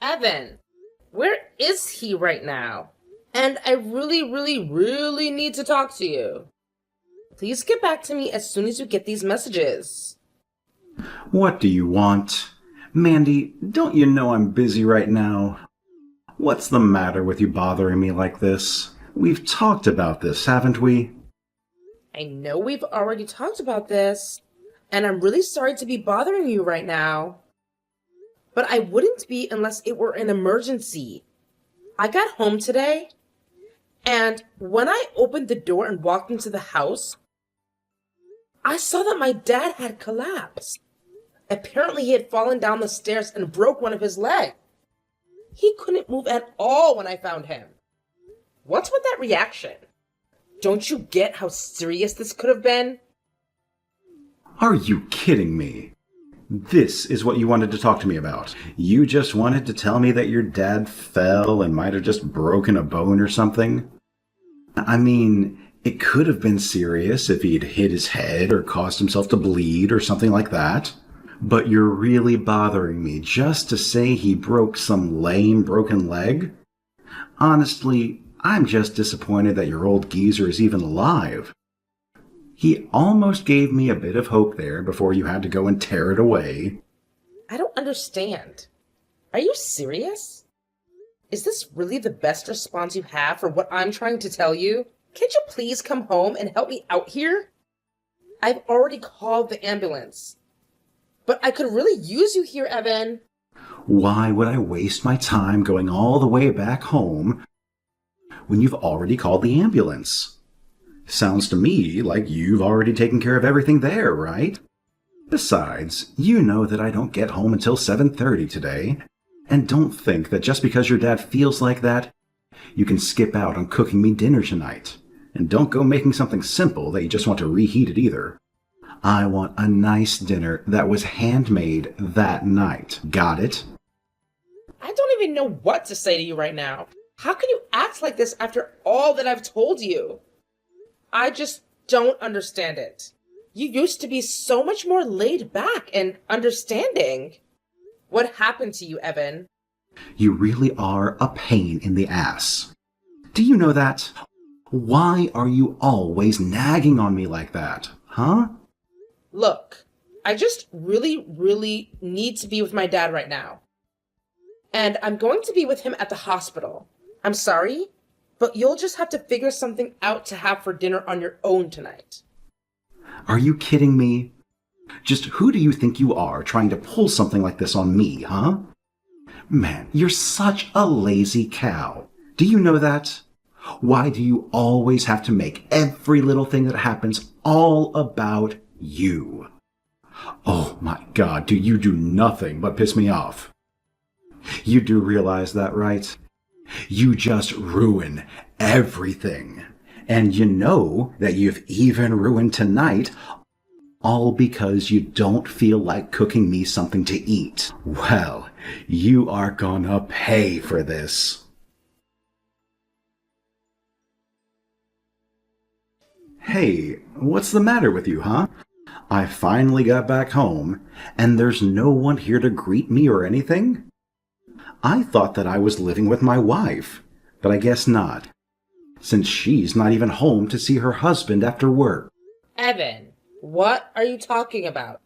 Evan, where is he right now? And I really need to talk to you. Please get back to me as soon as you get these messages. What do you want? Mandy, don't you know I'm busy right now? What's the matter with you bothering me like this? We've talked about this, haven't we? I know we've already talked about this, and I'm really sorry to be bothering you right now. But I wouldn't be unless it were an emergency. I got home today, and when I opened the door and walked into the house, I saw that my dad had collapsed. Apparently, he had fallen down the stairs and broke one of his legs. He couldn't move at all when I found him. What's with that reaction? Don't you get how serious this could have been? Are you kidding me? This is what you wanted to talk to me about. You just wanted to tell me that your dad fell and might have just broken a bone or something? I mean, it could have been serious if he'd hit his head or caused himself to bleed or something like that. But you're really bothering me just to say he broke some lame broken leg? Honestly, I'm just disappointed that your old geezer is even alive. He almost gave me a bit of hope there before you had to go and tear it away. I don't understand. Are you serious? Is this really the best response you have for what I'm trying to tell you? Can't you please come home and help me out here? I've already called the ambulance. But I could really use you here, Evan. Why would I waste my time going all the way back home when you've already called the ambulance? Sounds to me like you've already taken care of everything there, right? Besides, you know that I don't get home until 7:30 today, and don't think that just because your dad feels like that, you can skip out on cooking me dinner tonight. And don't go making something simple that you just want to reheat it either. I want a nice dinner that was handmade that night. Got it? I don't even know what to say to you right now. How can you act like this after all that I've told you? I just don't understand it. You used to be so much more laid back and understanding. What happened to you, Evan? You really are a pain in the ass. Do you know that? Why are you always nagging on me like that, huh? Look, I just really need to be with my dad right now. And I'm going to be with him at the hospital. I'm sorry, but you'll just have to figure something out to have for dinner on your own tonight. Are you kidding me? Just who do you think you are trying to pull something like this on me, huh? Man, you're such a lazy cow. Do you know that? Why do you always have to make every little thing that happens all about you? Oh my God, do you do nothing but piss me off? You do realize that, right? You just ruin everything. And you know that you've even ruined tonight, all because you don't feel like cooking me something to eat. Well, you are gonna pay for this. Hey, what's the matter with you, huh? I finally got back home, and there's no one here to greet me or anything? I thought that I was living with my wife, but I guess not, since she's not even home to see her husband after work. Evan, what are you talking about?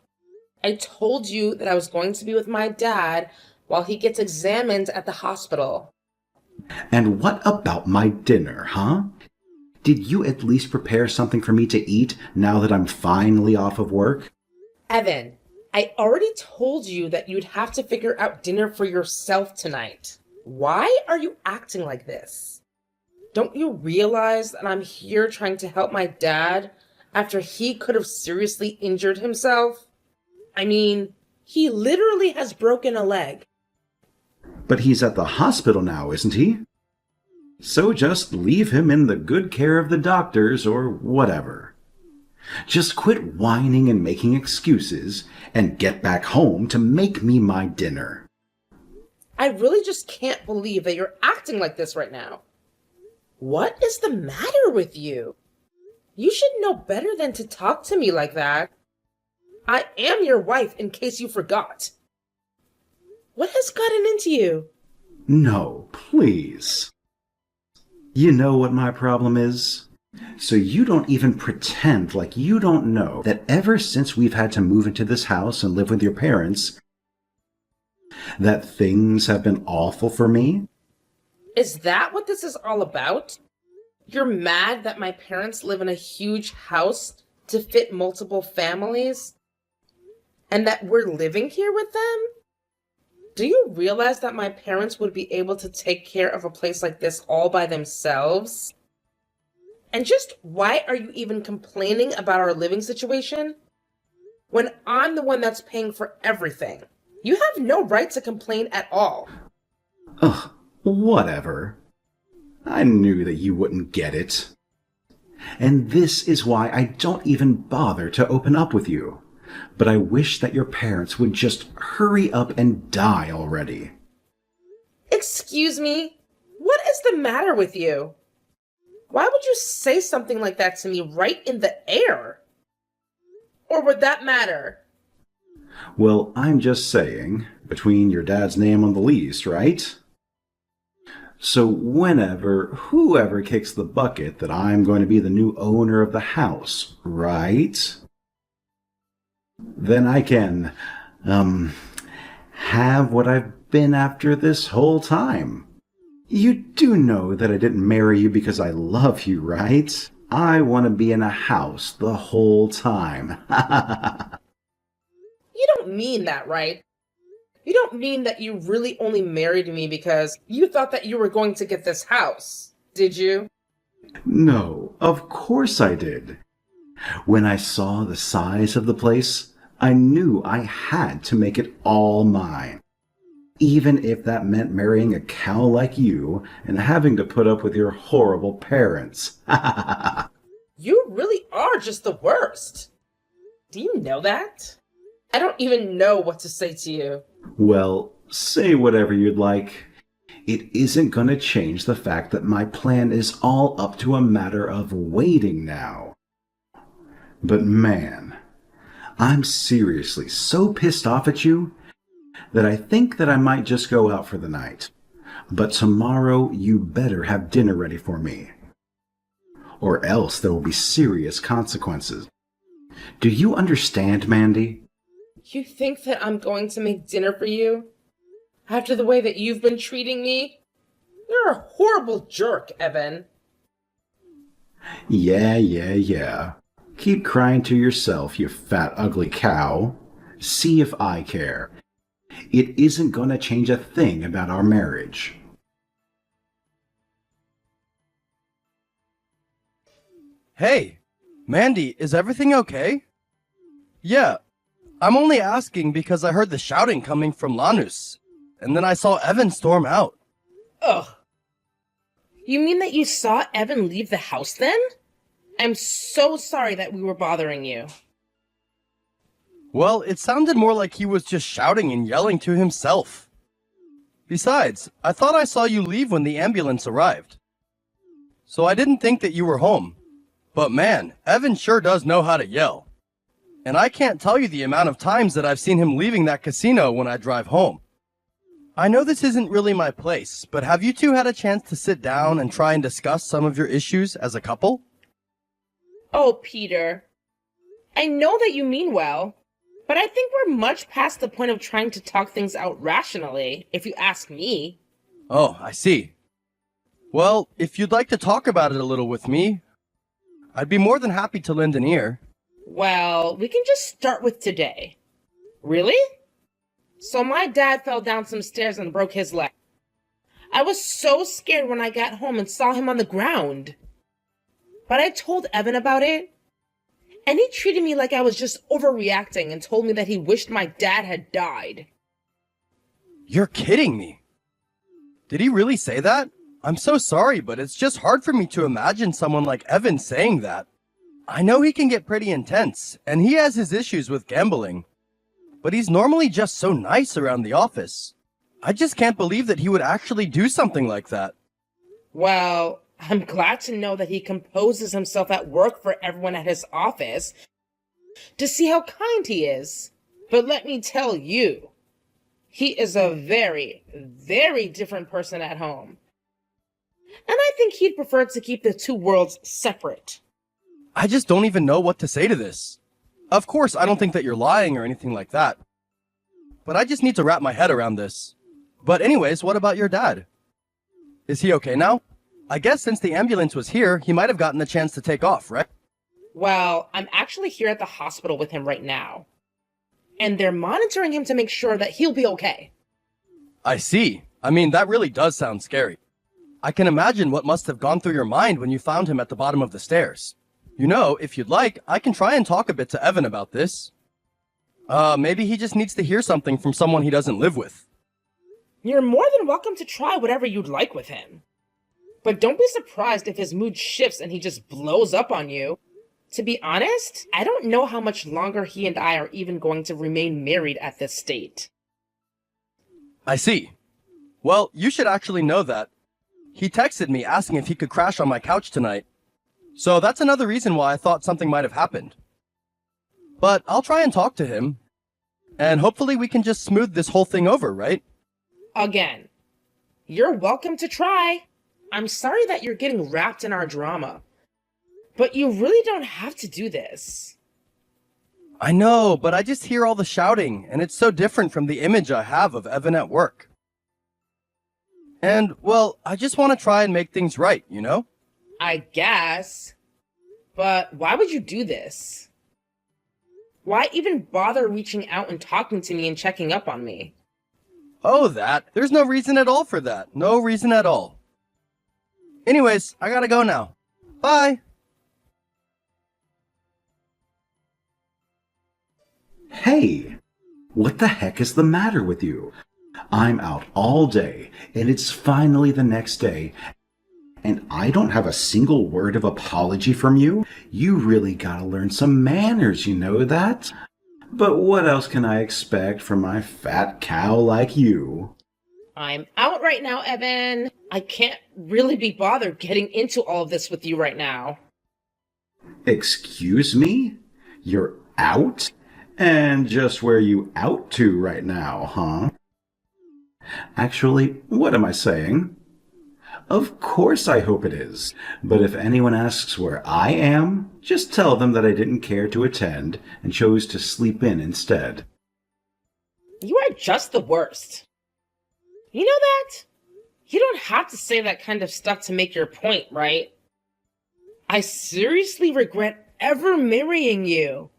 I told you that I was going to be with my dad while he gets examined at the hospital. And what about my dinner, huh? Did you at least prepare something for me to eat now that I'm finally off of work? Evan, I already told you that you'd have to figure out dinner for yourself tonight. Why are you acting like this? Don't you realize that I'm here trying to help my dad after he could have seriously injured himself? I mean, he literally has broken a leg. But he's at the hospital now, isn't he? So just leave him in the good care of the doctors or whatever. Just quit whining and making excuses and get back home to make me my dinner. I really just can't believe that you're acting like this right now. What is the matter with you? You should know better than to talk to me like that. I am your wife, in case you forgot. What has gotten into you? No, please. You know what my problem is? So you don't even pretend like you don't know that ever since we've had to move into this house and live with your parents, that things have been awful for me? Is that what this is all about? You're mad that my parents live in a huge house to fit multiple families? And that we're living here with them? Do you realize that my parents would be able to take care of a place like this all by themselves? And just why are you even complaining about our living situation when I'm the one that's paying for everything? You have no right to complain at all. Ugh, whatever. I knew that you wouldn't get it. And this is why I don't even bother to open up with you. But I wish that your parents would just hurry up and die already. Excuse me? What is the matter with you? Why would you say something like that to me right in the air? Or would that matter? Well, I'm just saying, between your dad's name on the lease, right? So whoever kicks the bucket, that I'm going to be the new owner of the house, right? Then I can, have what I've been after this whole time. You do know that I didn't marry you because I love you, right? I want to be in a house the whole time. You don't mean that, right? You don't mean that you really only married me because you thought that you were going to get this house, did you? No, of course I did. When I saw the size of the place, I knew I had to make it all mine. Even if that meant marrying a cow like you and having to put up with your horrible parents. You really are just the worst. Do you know that? I don't even know what to say to you. Well, say whatever you'd like. It isn't going to change the fact that my plan is all up to a matter of waiting now. But man, I'm seriously so pissed off at you that I think that I might just go out for the night. But tomorrow you better have dinner ready for me. Or else there will be serious consequences. Do you understand, Mandy? You think that I'm going to make dinner for you? After the way that you've been treating me? You're a horrible jerk, Evan. Yeah. Keep crying to yourself, you fat, ugly cow. See if I care. It isn't going to change a thing about our marriage. Hey, Mandy, is everything okay? Yeah, I'm only asking because I heard the shouting coming from Lanus, and then I saw Evan storm out. Ugh. You mean that you saw Evan leave the house then? I'm so sorry that we were bothering you. Well, it sounded more like he was just shouting and yelling to himself. Besides, I thought I saw you leave when the ambulance arrived. So I didn't think that you were home. But man, Evan sure does know how to yell. And I can't tell you the amount of times that I've seen him leaving that casino when I drive home. I know this isn't really my place, but have you two had a chance to sit down and try and discuss some of your issues as a couple? Oh, Peter. I know that you mean well, but I think we're much past the point of trying to talk things out rationally, if you ask me. Oh, I see. Well, if you'd like to talk about it a little with me, I'd be more than happy to lend an ear. Well, we can just start with today. Really? So my dad fell down some stairs and broke his leg. I was so scared when I got home and saw him on the ground. But I told Evan about it, and he treated me like I was just overreacting and told me that he wished my dad had died. You're kidding me. Did he really say that? I'm so sorry, but it's just hard for me to imagine someone like Evan saying that. I know he can get pretty intense, and he has his issues with gambling. But he's normally just so nice around the office. I just can't believe that he would actually do something like that. Well, I'm glad to know that he composes himself at work for everyone at his office to see how kind he is. But let me tell you, He is a very, very different person at home. And I think he'd prefer to keep the two worlds separate. I just don't even know what to say to this. Of course, I don't think that you're lying or anything like that. But I just need to wrap my head around this. But anyways, what about your dad? Is he okay now? I guess since the ambulance was here, he might have gotten the chance to take off, right? Well, I'm actually here at the hospital with him right now. And they're monitoring him to make sure that he'll be okay. I see. I mean, that really does sound scary. I can imagine what must have gone through your mind when you found him at the bottom of the stairs. You know, if you'd like, I can try and talk a bit to Evan about this. Maybe he just needs to hear something from someone he doesn't live with. You're more than welcome to try whatever you'd like with him. But don't be surprised if his mood shifts and he just blows up on you. To be honest, I don't know how much longer he and I are even going to remain married at this state. I see. Well, you should actually know that. He texted me asking if he could crash on my couch tonight. So that's another reason why I thought something might have happened. But I'll try and talk to him. And hopefully we can just smooth this whole thing over, right? Again, you're welcome to try. I'm sorry that you're getting wrapped in our drama. But you really don't have to do this. I know, but I just hear all the shouting, and it's so different from the image I have of Evan at work. And, well, I just want to try and make things right, you know? I guess. But why would you do this? Why even bother reaching out and talking to me and checking up on me? Oh, that. There's no reason at all for that. No reason at all. Anyways, I gotta go now. Bye! Hey, what the heck is the matter with you? I'm out all day, and it's finally the next day, and I don't have a single word of apology from you? You really gotta learn some manners, you know that? But what else can I expect from my fat cow like you? I'm out right now, Evan. I can't really be bothered getting into all of this with you right now. Excuse me? You're out? And just where you out to right now, huh? Actually, what am I saying? Of course I hope it is. But if anyone asks where I am, just tell them that I didn't care to attend and chose to sleep in instead. You are just the worst. You know that? You don't have to say that kind of stuff to make your point, right? I seriously regret ever marrying you.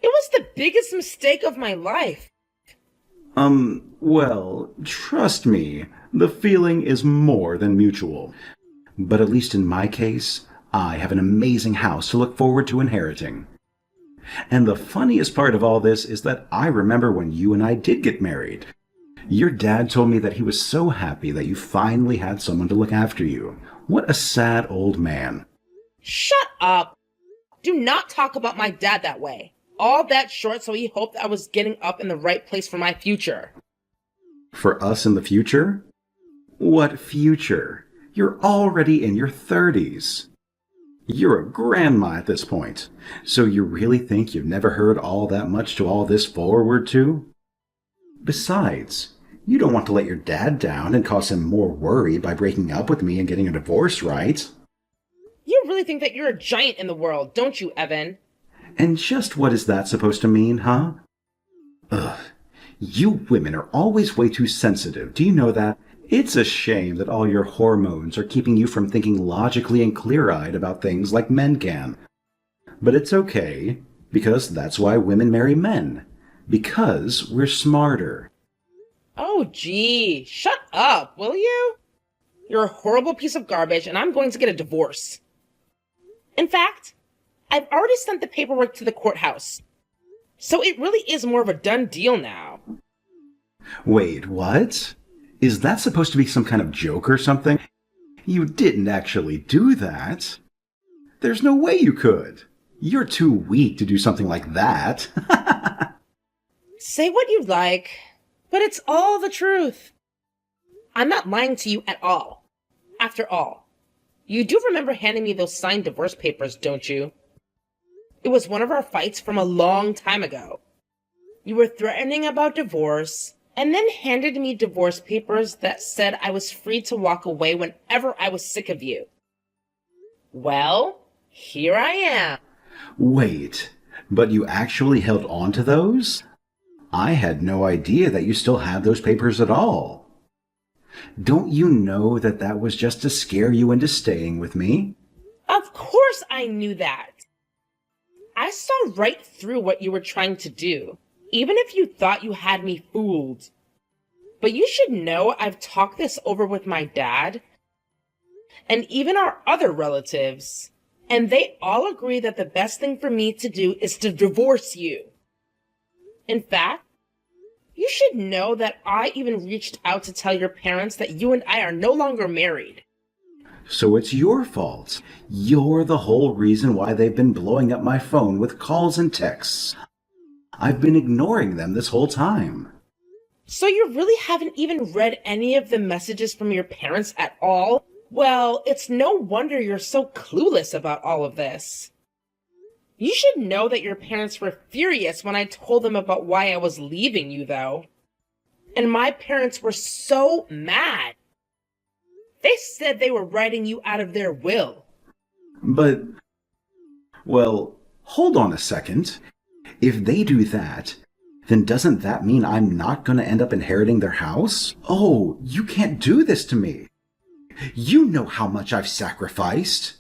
It was the biggest mistake of my life. Well, trust me, the feeling is more than mutual. But at least in my case, I have an amazing house to look forward to inheriting. And the funniest part of all this is that I remember when you and I did get married. Your dad told me that he was so happy that you finally had someone to look after you. What a sad old man. Shut up! Do not talk about my dad that way. All that short so he hoped I was getting up in the right place for my future. For us in the future? What future? You're already in your 30s. You're a grandma at this point. So you really think you've never heard all that much to all this forward to? Besides, you don't want to let your dad down and cause him more worry by breaking up with me and getting a divorce, right? You really think that you're a giant in the world, don't you, Evan? And just what is that supposed to mean, huh? Ugh. You women are always way too sensitive. Do you know that? It's a shame that all your hormones are keeping you from thinking logically and clear-eyed about things like men can. But it's okay, because that's why women marry men. Because we're smarter. Oh, gee. Shut up, will you? You're a horrible piece of garbage, and I'm going to get a divorce. In fact, I've already sent the paperwork to the courthouse. So it really is more of a done deal now. Wait, what? Is that supposed to be some kind of joke or something? You didn't actually do that. There's no way you could. You're too weak to do something like that. Say what you like, but it's all the truth. I'm not lying to you at all. After all, you do remember handing me those signed divorce papers, don't you? It was one of our fights from a long time ago. You were threatening about divorce, and then handed me divorce papers that said I was free to walk away whenever I was sick of you. Well, here I am. Wait, but you actually held on to those? I had no idea that you still had those papers at all. Don't you know that that was just to scare you into staying with me? Of course I knew that. I saw right through what you were trying to do, even if you thought you had me fooled. But you should know I've talked this over with my dad and even our other relatives, and they all agree that the best thing for me to do is to divorce you. In fact, you should know that I even reached out to tell your parents that you and I are no longer married. So it's your fault. You're the whole reason why they've been blowing up my phone with calls and texts. I've been ignoring them this whole time. So you really haven't even read any of the messages from your parents at all? Well, it's no wonder you're so clueless about all of this. You should know that your parents were furious when I told them about why I was leaving you, though. And my parents were so mad. They said they were writing you out of their will. But, well, hold on a second. If they do that, then doesn't that mean I'm not going to end up inheriting their house? Oh, you can't do this to me. You know how much I've sacrificed.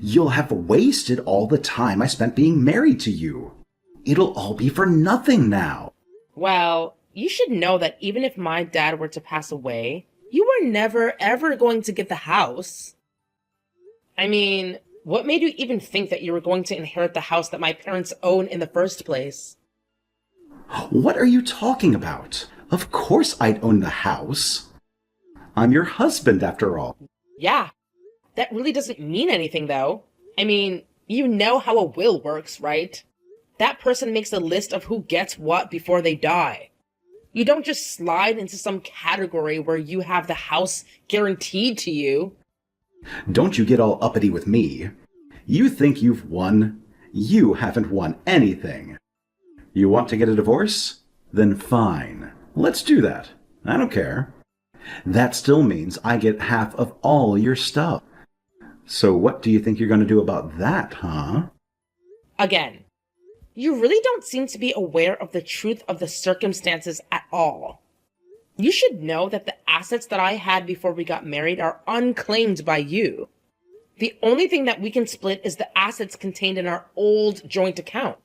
You'll have wasted all the time I spent being married to you. It'll all be for nothing now. Well, you should know that even if my dad were to pass away, you were never, ever going to get the house. I mean, what made you even think that you were going to inherit the house that my parents own in the first place? What are you talking about? Of course I'd own the house. I'm your husband, after all. Yeah, that really doesn't mean anything, though. I mean, you know how a will works, right? That person makes a list of who gets what before they die. You don't just slide into some category where you have the house guaranteed to you. Don't you get all uppity with me. You think you've won? You haven't won anything. You want to get a divorce? Then fine. Let's do that. I don't care. That still means I get half of all your stuff. So what do you think you're going to do about that, huh? Again, you really don't seem to be aware of the truth of the circumstances at all. You should know that the assets that I had before we got married are unclaimed by you. The only thing that we can split is the assets contained in our old joint account.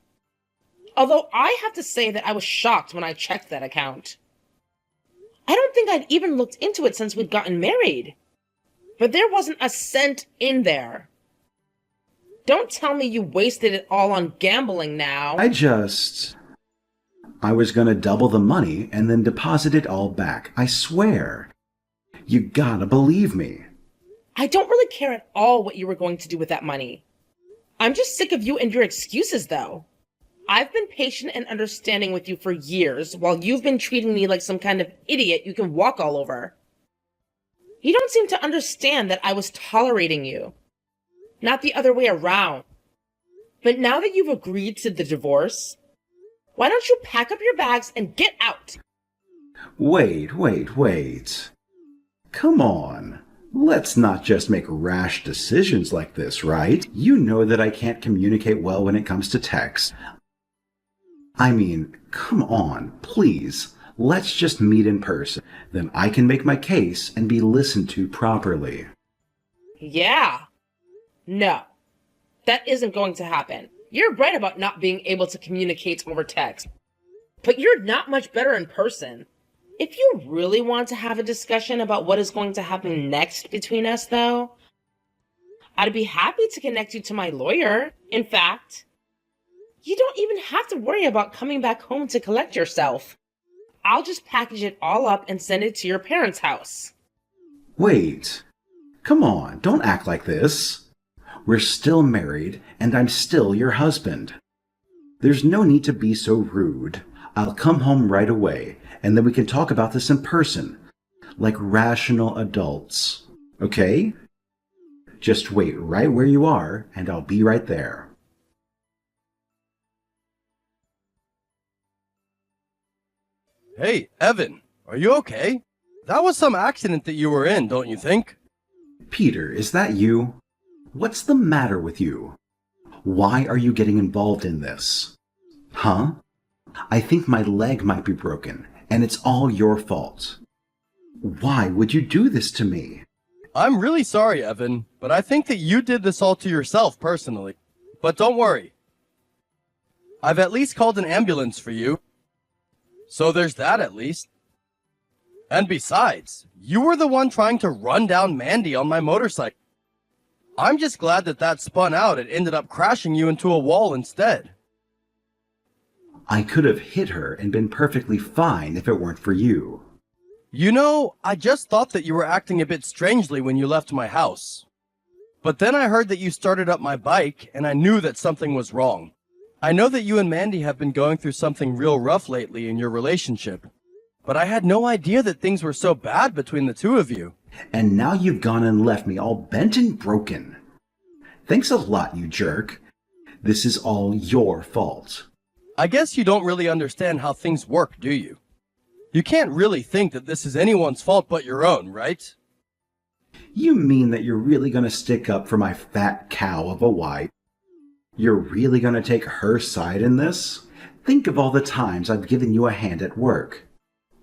Although I have to say that I was shocked when I checked that account. I don't think I'd even looked into it since we'd gotten married. But there wasn't a cent in there. Don't tell me you wasted it all on gambling now. I was gonna double the money and then deposit it all back. I swear. You gotta believe me. I don't really care at all what you were going to do with that money. I'm just sick of you and your excuses, though. I've been patient and understanding with you for years, while you've been treating me like some kind of idiot you can walk all over. You don't seem to understand that I was tolerating you, not the other way around. But now that you've agreed to the divorce, why don't you pack up your bags and get out? Wait. Come on. Let's not just make rash decisions like this, right? You know that I can't communicate well when it comes to text. I mean, come on, please. Let's just meet in person. Then I can make my case and be listened to properly. Yeah. No. That isn't going to happen. You're right about not being able to communicate over text. But you're not much better in person. If you really want to have a discussion about what is going to happen next between us, though, I'd be happy to connect you to my lawyer. In fact, you don't even have to worry about coming back home to collect yourself. I'll just package it all up and send it to your parents' house. Wait. Come on, don't act like this. We're still married, and I'm still your husband. There's no need to be so rude. I'll come home right away, and then we can talk about this in person, like rational adults. Okay? Just wait right where you are, and I'll be right there. Hey, Evan, are you okay? That was some accident that you were in, don't you think? Peter, is that you? What's the matter with you? Why are you getting involved in this? Huh? I think my leg might be broken, and it's all your fault. Why would you do this to me? I'm really sorry, Evan, but I think that you did this all to yourself personally. But don't worry. I've at least called an ambulance for you. So there's that at least. And besides, you were the one trying to run down Mandy on my motorcycle. I'm just glad that that spun out and ended up crashing you into a wall instead. I could have hit her and been perfectly fine if it weren't for you. You know, I just thought that you were acting a bit strangely when you left my house. But then I heard that you started up my bike, and I knew that something was wrong. I know that you and Mandy have been going through something real rough lately in your relationship. But I had no idea that things were so bad between the two of you. And now you've gone and left me all bent and broken. Thanks a lot, you jerk. This is all your fault. I guess you don't really understand how things work, do you? You can't really think that this is anyone's fault but your own, right? You mean that you're really gonna stick up for my fat cow of a wife? You're really gonna take her side in this? Think of all the times I've given you a hand at work.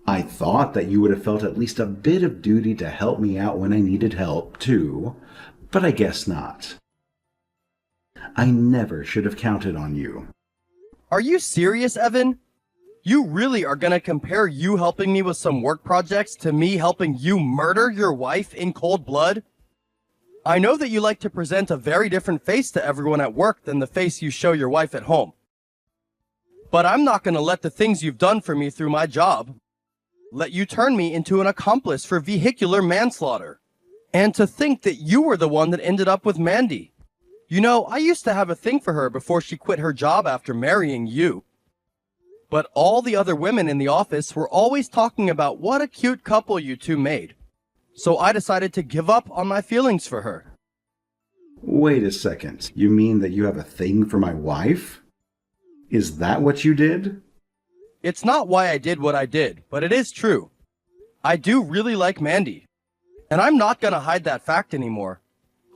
I thought that you would have felt at least a bit of duty to help me out when I needed help, too, but I guess not. I never should have counted on you. Are you serious, Evan? You really are gonna compare you helping me with some work projects to me helping you murder your wife in cold blood? I know that you like to present a very different face to everyone at work than the face you show your wife at home. But I'm not gonna let the things you've done for me through my job let you turn me into an accomplice for vehicular manslaughter. And to think that you were the one that ended up with Mandy. You know, I used to have a thing for her before she quit her job after marrying you. But all the other women in the office were always talking about what a cute couple you two made. So I decided to give up on my feelings for her. Wait a second. You mean that you have a thing for my wife? Is that what you did? It's not why I did what I did, but it is true. I do really like Mandy. And I'm not gonna hide that fact anymore.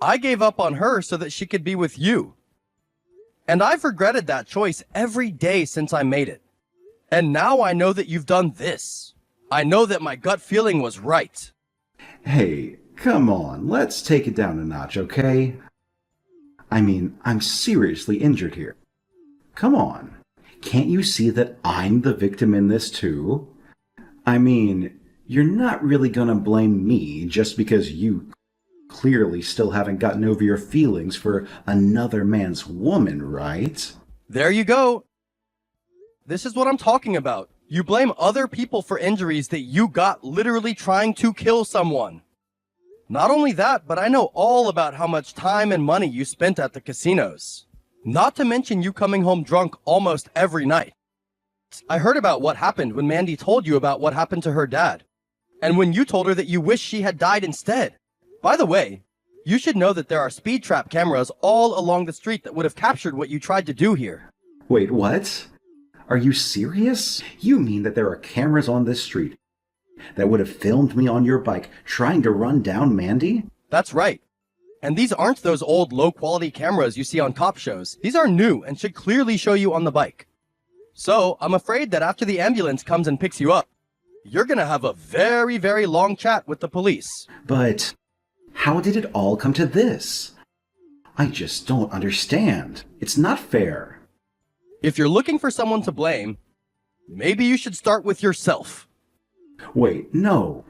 I gave up on her so that she could be with you. And I've regretted that choice every day since I made it. And now I know that you've done this. I know that my gut feeling was right. Hey, come on, let's take it down a notch, okay? I mean, I'm seriously injured here. Come on. Can't you see that I'm the victim in this too? I mean, you're not really gonna blame me just because you clearly still haven't gotten over your feelings for another man's woman, right? There you go. This is what I'm talking about. You blame other people for injuries that you got literally trying to kill someone. Not only that, but I know all about how much time and money you spent at the casinos. Not to mention you coming home drunk almost every night. I heard about what happened when Mandy told you about what happened to her dad. And when you told her that you wish she had died instead. By the way, you should know that there are speed trap cameras all along the street that would have captured what you tried to do here. Wait, what? Are you serious? You mean that there are cameras on this street that would have filmed me on your bike trying to run down Mandy? That's right. And these aren't those old low-quality cameras you see on cop shows. These are new and should clearly show you on the bike. So, I'm afraid that after the ambulance comes and picks you up, you're gonna have a very, very long chat with the police. But how did it all come to this? I just don't understand. It's not fair. If you're looking for someone to blame, maybe you should start with yourself. Wait, no.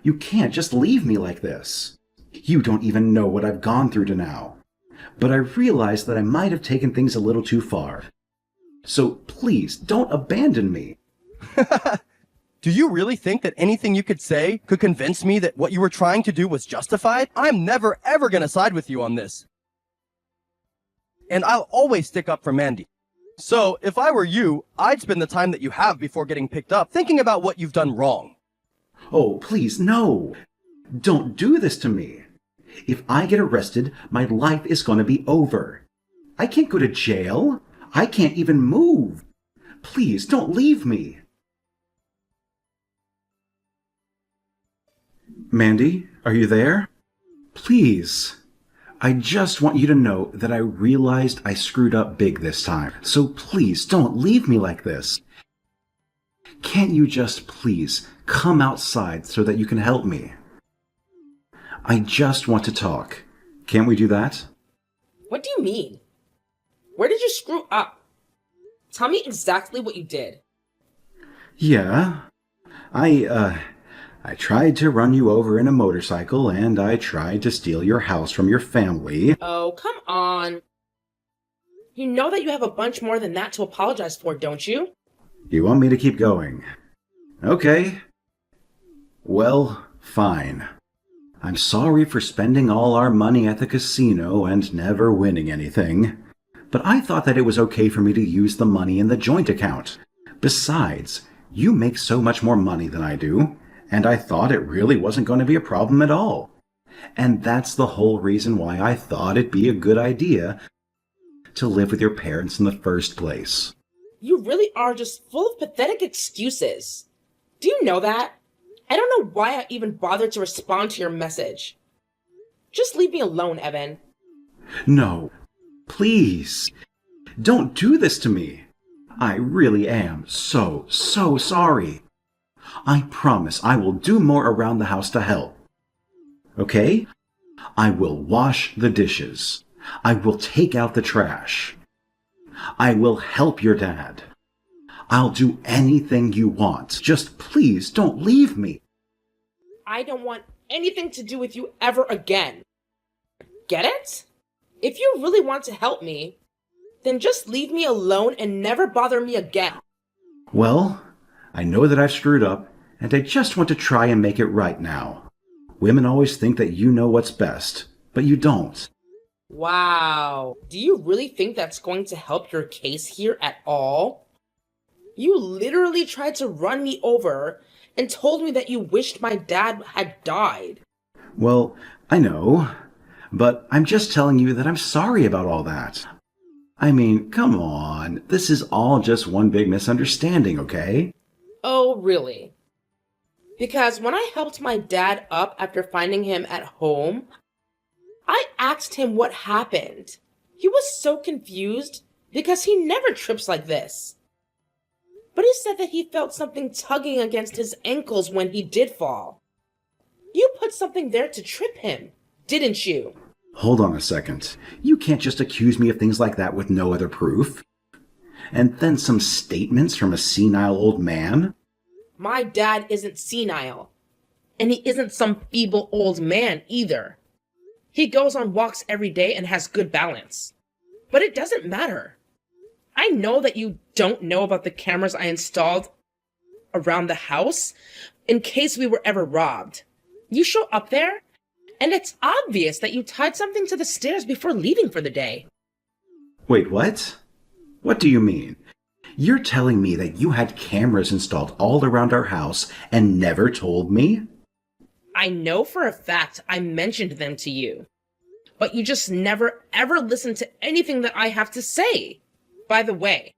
You can't just leave me like this. You don't even know what I've gone through to now. But I realized that I might have taken things a little too far. So please, don't abandon me. Do you really think that anything you could say could convince me that what you were trying to do was justified? I'm never ever gonna side with you on this. And I'll always stick up for Mandy. So, if I were you, I'd spend the time that you have before getting picked up thinking about what you've done wrong. Oh, please, no. Don't do this to me. If I get arrested, my life is going to be over. I can't go to jail. I can't even move. Please, don't leave me. Mandy, are you there? Please. I just want you to know that I realized I screwed up big this time. So please don't leave me like this. Can't you just please come outside so that you can help me? I just want to talk. Can't we do that? What do you mean? Where did you screw up? Tell me exactly what you did. Yeah. I tried to run you over in a motorcycle, and I tried to steal your house from your family. Oh, come on. You know that you have a bunch more than that to apologize for, don't you? You want me to keep going? Okay. Well, fine. I'm sorry for spending all our money at the casino and never winning anything. But I thought that it was okay for me to use the money in the joint account. Besides, you make so much more money than I do, and I thought it really wasn't going to be a problem at all. And that's the whole reason why I thought it'd be a good idea to live with your parents in the first place. You really are just full of pathetic excuses. Do you know that? I don't know why I even bothered to respond to your message. Just leave me alone, Evan. No, please. Don't do this to me. I really am so sorry. I promise I will do more around the house to help. Okay? I will wash the dishes. I will take out the trash. I will help your dad. I'll do anything you want. Just please don't leave me. I don't want anything to do with you ever again. Get it? If you really want to help me, then just leave me alone and never bother me again. Well, I know that I've screwed up, and I just want to try and make it right now. Women always think that you know what's best, but you don't. Wow. Do you really think that's going to help your case here at all? You literally tried to run me over and told me that you wished my dad had died. Well, I know, but I'm just telling you that I'm sorry about all that. I mean, come on, this is all just one big misunderstanding, okay? Oh, really? Because when I helped my dad up after finding him at home, I asked him what happened. He was so confused because he never trips like this. But he said that he felt something tugging against his ankles when he did fall. You put something there to trip him, didn't you? Hold on a second. You can't just accuse me of things like that with no other proof. And then some statements from a senile old man? My dad isn't senile. And he isn't some feeble old man either. He goes on walks every day and has good balance. But it doesn't matter. I know that you don't know about the cameras I installed around the house in case we were ever robbed. You show up there, and it's obvious that you tied something to the stairs before leaving for the day. Wait, what? What do you mean? You're telling me that you had cameras installed all around our house and never told me? I know for a fact I mentioned them to you, but you just never ever listen to anything that I have to say. By the way,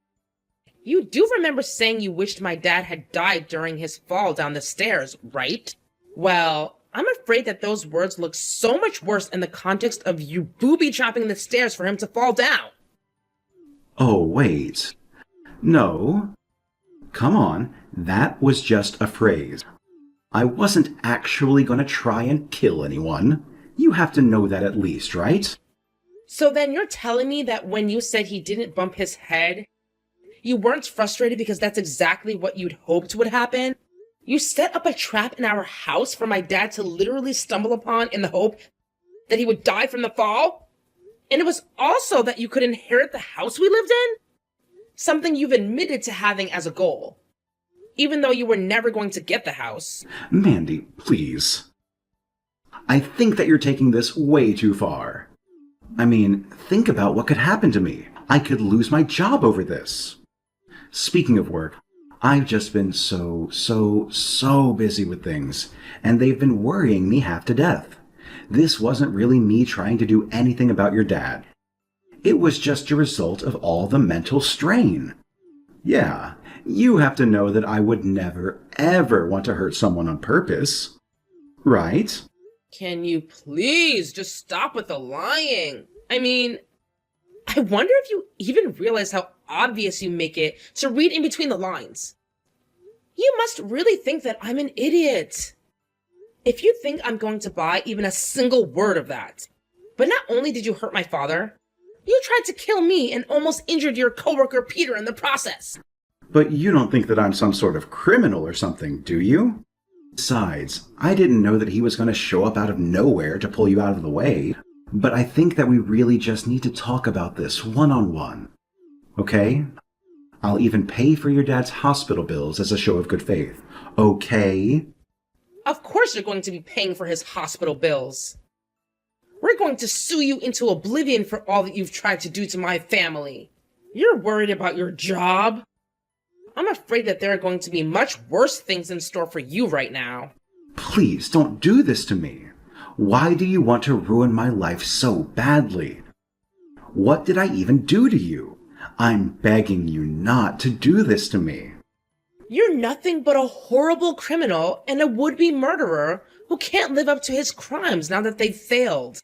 you do remember saying you wished my dad had died during his fall down the stairs, right? Well, I'm afraid that those words look so much worse in the context of you booby-trapping the stairs for him to fall down. Oh, wait. No. Come on, that was just a phrase. I wasn't actually going to try and kill anyone. You have to know that at least, right? So then you're telling me that when you said he didn't bump his head, you weren't frustrated because that's exactly what you'd hoped would happen? You set up a trap in our house for my dad to literally stumble upon in the hope that he would die from the fall? And it was also that you could inherit the house we lived in? Something you've admitted to having as a goal, even though you were never going to get the house. Mandy, please. I think that you're taking this way too far. I mean, think about what could happen to me. I could lose my job over this. Speaking of work, I've just been so busy with things, and they've been worrying me half to death. This wasn't really me trying to do anything about your dad. It was just a result of all the mental strain. Yeah, you have to know that I would never, ever want to hurt someone on purpose. Right? Can you please just stop with the lying? I mean, I wonder if you even realize how obvious you make it to read in between the lines. You must really think that I'm an idiot. If you think I'm going to buy even a single word of that. But not only did you hurt my father, you tried to kill me and almost injured your coworker Peter in the process. But you don't think that I'm some sort of criminal or something, do you? Besides, I didn't know that he was going to show up out of nowhere to pull you out of the way. But I think that we really just need to talk about this one-on-one. Okay? I'll even pay for your dad's hospital bills as a show of good faith. Okay? Of course you're going to be paying for his hospital bills. We're going to sue you into oblivion for all that you've tried to do to my family. You're worried about your job? I'm afraid that there are going to be much worse things in store for you right now. Please don't do this to me. Why do you want to ruin my life so badly? What did I even do to you? I'm begging you not to do this to me. You're nothing but a horrible criminal and a would-be murderer who can't live up to his crimes now that they've failed.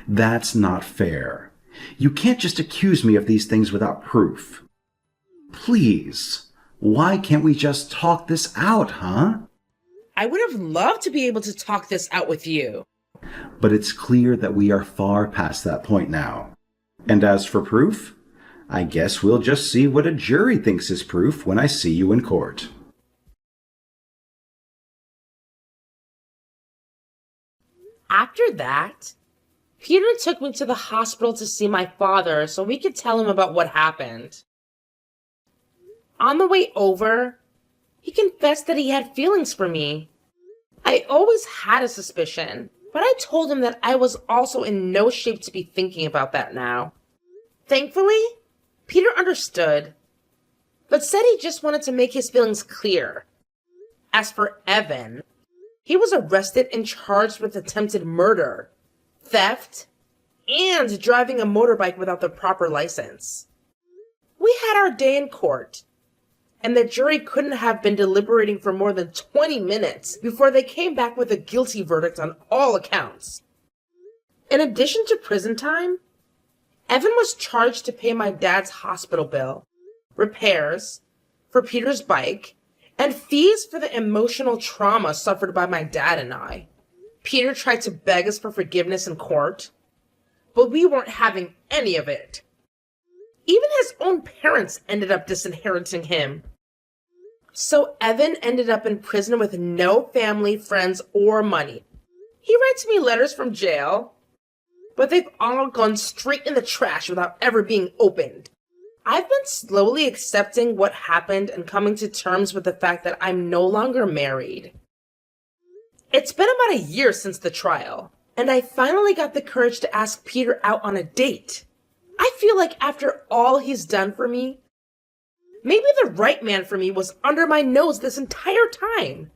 That's not fair. You can't just accuse me of these things without proof. Please, why can't we just talk this out, huh? I would have loved to be able to talk this out with you. But it's clear that we are far past that point now. And as for proof, I guess we'll just see what a jury thinks is proof when I see you in court. After that, Peter took me to the hospital to see my father so we could tell him about what happened. On the way over, he confessed that he had feelings for me. I always had a suspicion, but I told him that I was also in no shape to be thinking about that now. Thankfully, Peter understood, but said he just wanted to make his feelings clear. As for Evan, he was arrested and charged with attempted murder, theft, and driving a motorbike without the proper license. We had our day in court, and the jury couldn't have been deliberating for more than 20 minutes before they came back with a guilty verdict on all accounts. In addition to prison time, Evan was charged to pay my dad's hospital bill, repairs for Peter's bike, and fees for the emotional trauma suffered by my dad and I. Peter tried to beg us for forgiveness in court, but we weren't having any of it. Even his own parents ended up disinheriting him. So Evan ended up in prison with no family, friends, or money. He writes me letters from jail, but they've all gone straight in the trash without ever being opened. I've been slowly accepting what happened and coming to terms with the fact that I'm no longer married. It's been about a year since the trial, and I finally got the courage to ask Peter out on a date. I feel like after all he's done for me, maybe the right man for me was under my nose this entire time.